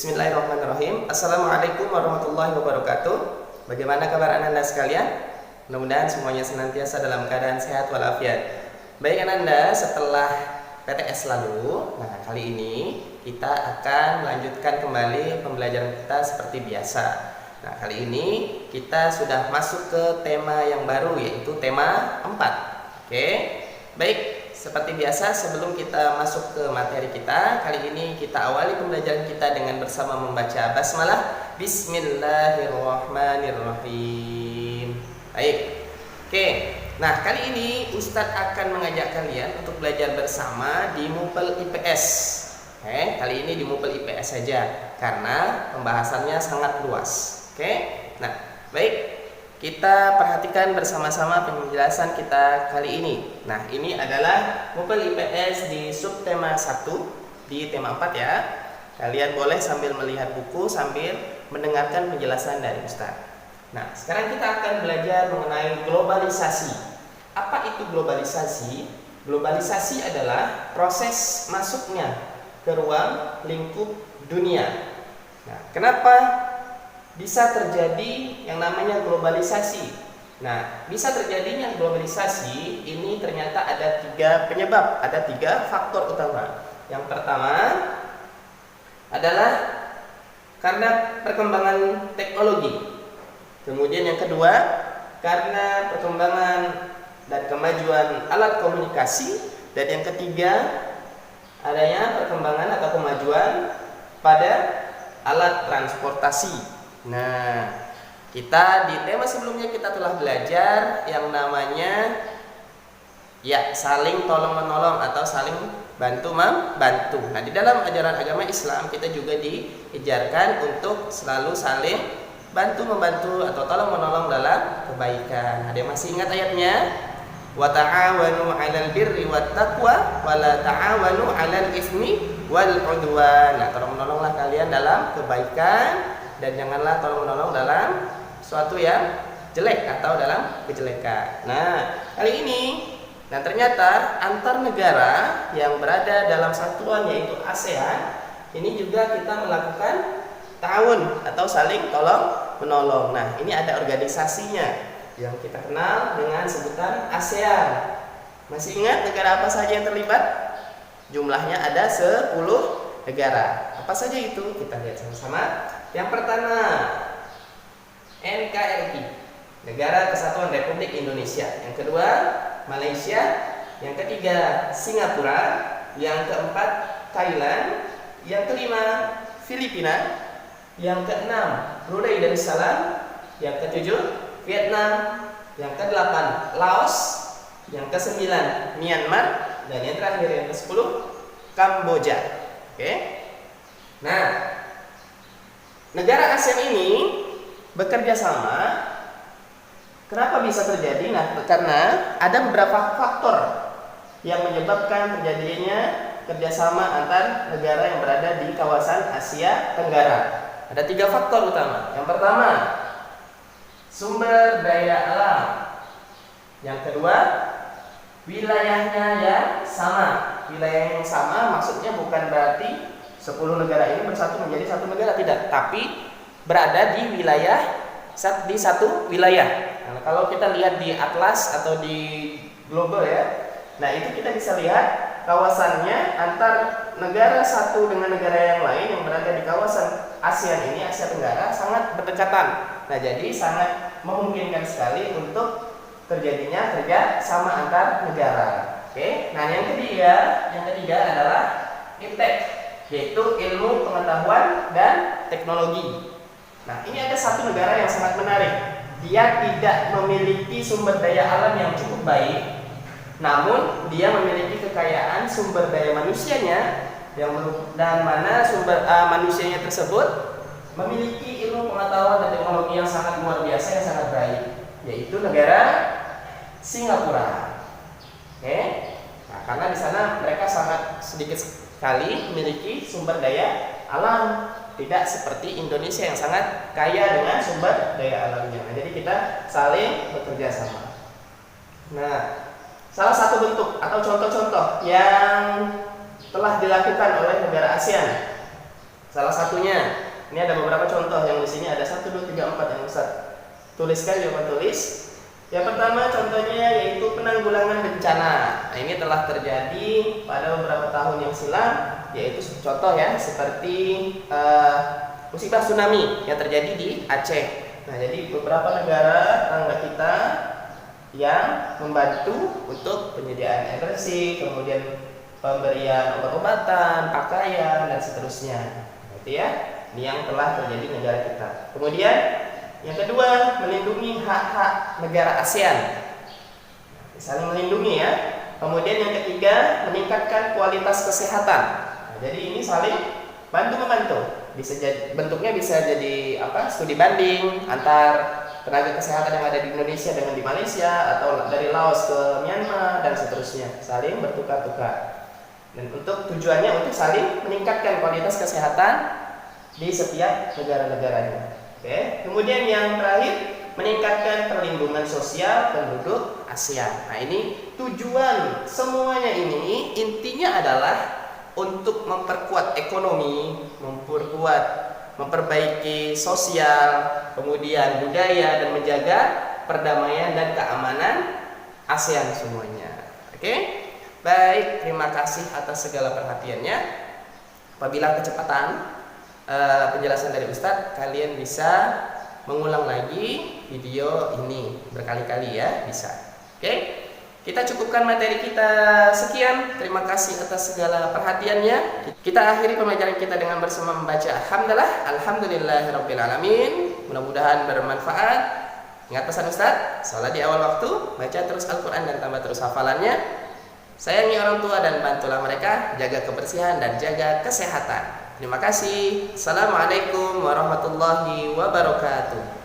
Bismillahirrahmanirrahim. Assalamualaikum warahmatullahi wabarakatuh. Bagaimana kabar Anda sekalian? Mudah-mudahan semuanya senantiasa dalam keadaan sehat walafiat. Baik Anda, setelah PTS lalu, kali ini kita akan melanjutkan kembali pembelajaran kita seperti biasa. Kali ini kita sudah masuk ke tema yang baru, yaitu tema 4. Oke. Baik. Seperti biasa, sebelum kita masuk ke materi kita, kali ini kita awali pembelajaran kita dengan bersama membaca basmalah. Bismillahirrahmanirrahim. Baik. Oke. Nah, kali ini Ustadz akan mengajak kalian untuk belajar bersama di MUPEL IPS. Oke, kali ini di MUPEL IPS saja karena pembahasannya sangat luas. Oke. Nah, baik. Kita perhatikan bersama-sama penjelasan kita kali ini. Nah, ini adalah MUPEL IPS di subtema 1 di tema 4 ya. Kalian boleh sambil melihat buku sambil mendengarkan penjelasan dari Ustaz. Nah, sekarang kita akan belajar mengenai globalisasi. Apa itu globalisasi? Globalisasi adalah proses masuknya ke ruang lingkup dunia. Nah, kenapa bisa terjadi yang namanya globalisasi? Nah, bisa terjadinya globalisasi ini ternyata ada 3 penyebab, ada 3 faktor utama. Yang pertama adalah karena perkembangan teknologi. Kemudian yang kedua, karena perkembangan dan kemajuan alat komunikasi. Dan yang ketiga, adanya perkembangan atau kemajuan pada alat transportasi. Nah, kita di tema sebelumnya kita telah belajar yang namanya saling tolong menolong atau saling bantu membantu. Nah, di dalam ajaran agama Islam kita juga diajarkan untuk selalu saling bantu membantu atau tolong menolong dalam kebaikan. Ada yang masih ingat ayatnya? Wa ta'awanu 'alal birri wat taqwa wa la ta'awanu 'alal itsmi wal 'udwan. Nah, tolong menolonglah kalian dalam kebaikan dan janganlah tolong menolong dalam suatu yang jelek atau dalam kejelekan. Nah, kali ini ternyata antar negara yang berada dalam satuan yaitu ASEAN ini juga kita melakukan ta'awun atau saling tolong menolong. Nah, ini ada organisasinya yang kita kenal dengan sebutan ASEAN. Masih ingat negara apa saja yang terlibat? Jumlahnya ada 10 negara. Apa saja itu? Kita lihat sama-sama. Yang pertama, NKRI, Negara Kesatuan Republik Indonesia. Yang kedua, Malaysia. Yang ketiga, Singapura. Yang keempat, Thailand. Yang kelima, Filipina. Yang keenam, Brunei Darussalam. Yang ketujuh, Vietnam. Yang kedelapan, Laos. Yang kesembilan, Myanmar. Dan yang terakhir, yang ke-10, Kamboja. Oke. Nah, negara ASEAN ini bekerja sama. Kenapa bisa terjadi? Nah, karena ada beberapa faktor yang menyebabkan terjadinya kerjasama antar negara yang berada di kawasan Asia Tenggara. Ada 3 faktor utama. Yang pertama, sumber daya alam. Yang kedua, wilayahnya yang sama. Wilayah yang sama maksudnya bukan berarti 10 negara ini bersatu menjadi satu negara, tidak, tapi berada di wilayah di satu wilayah. Nah, kalau kita lihat di atlas atau di global ya, nah itu kita bisa lihat kawasannya antar negara satu dengan negara yang lain yang berada di kawasan ASEAN ini, Asia Tenggara, sangat berdekatan. Nah, jadi sangat memungkinkan sekali untuk terjadinya kerja sama antar negara. Oke. Nah, yang ketiga adalah IPTEK, yaitu ilmu pengetahuan dan teknologi. Nah, ini ada satu negara yang sangat menarik. Dia tidak memiliki sumber daya alam yang cukup baik, namun dia memiliki kekayaan sumber daya manusianya dan mana sumber manusianya tersebut memiliki ilmu pengetahuan dan teknologi yang sangat luar biasa, yang sangat baik, yaitu negara Singapura. Oke. Nah, karena di sana mereka sangat sedikit sekali memiliki sumber daya alam, tidak seperti Indonesia yang sangat kaya dengan sumber daya alamnya. Nah, jadi kita saling bekerja sama. Nah, salah satu bentuk atau contoh-contoh yang telah dilakukan oleh negara ASEAN Salah satunya, ini ada beberapa contoh yang di sini ada 1, 2, 3, 4 yang Ustaz tuliskan jawaban tulis. Yang pertama contohnya yaitu penanggulangan bencana. Nah, ini telah terjadi pada beberapa tahun yang silam, yaitu contoh ya seperti musibah tsunami yang terjadi di Aceh. Nah, jadi beberapa negara tetangga kita yang membantu untuk penyediaan air bersih, kemudian pemberian obat-obatan, pakaian dan seterusnya. Gitu ya. Ini yang telah terjadi di negara kita. Kemudian yang kedua, melindungi hak-hak negara ASEAN. Saling melindungi ya. Kemudian yang ketiga, meningkatkan kualitas kesehatan. Nah, jadi ini saling bantu-membantu. Bentuknya bisa jadi studi banding antar tenaga kesehatan yang ada di Indonesia dengan di Malaysia, atau dari Laos ke Myanmar dan seterusnya. Saling bertukar-tukar. Dan untuk tujuannya untuk saling meningkatkan kualitas kesehatan di setiap negara-negaranya. Oke. Kemudian yang terakhir, meningkatkan perlindungan sosial penduduk ASEAN. Nah, ini tujuan semuanya ini intinya adalah untuk memperkuat ekonomi, memperbaiki sosial, kemudian budaya, dan menjaga perdamaian dan keamanan ASEAN semuanya. Oke? Baik, terima kasih atas segala perhatiannya. Apabila kecepatan penjelasan dari Ustadz, kalian bisa mengulang lagi video ini berkali-kali ya, bisa. Oke? Kita cukupkan materi kita sekian. Terima kasih atas segala perhatiannya. Kita akhiri pembelajaran kita dengan bersama membaca Alhamdulillahirrabbilalamin. Mudah-mudahan bermanfaat. Ingat pesan Ustadz, salat di awal waktu, baca terus Al-Quran dan tambah terus hafalannya. Sayangi orang tua dan bantulah mereka, jaga kebersihan dan jaga kesehatan. Terima kasih. Assalamualaikum warahmatullahi wabarakatuh.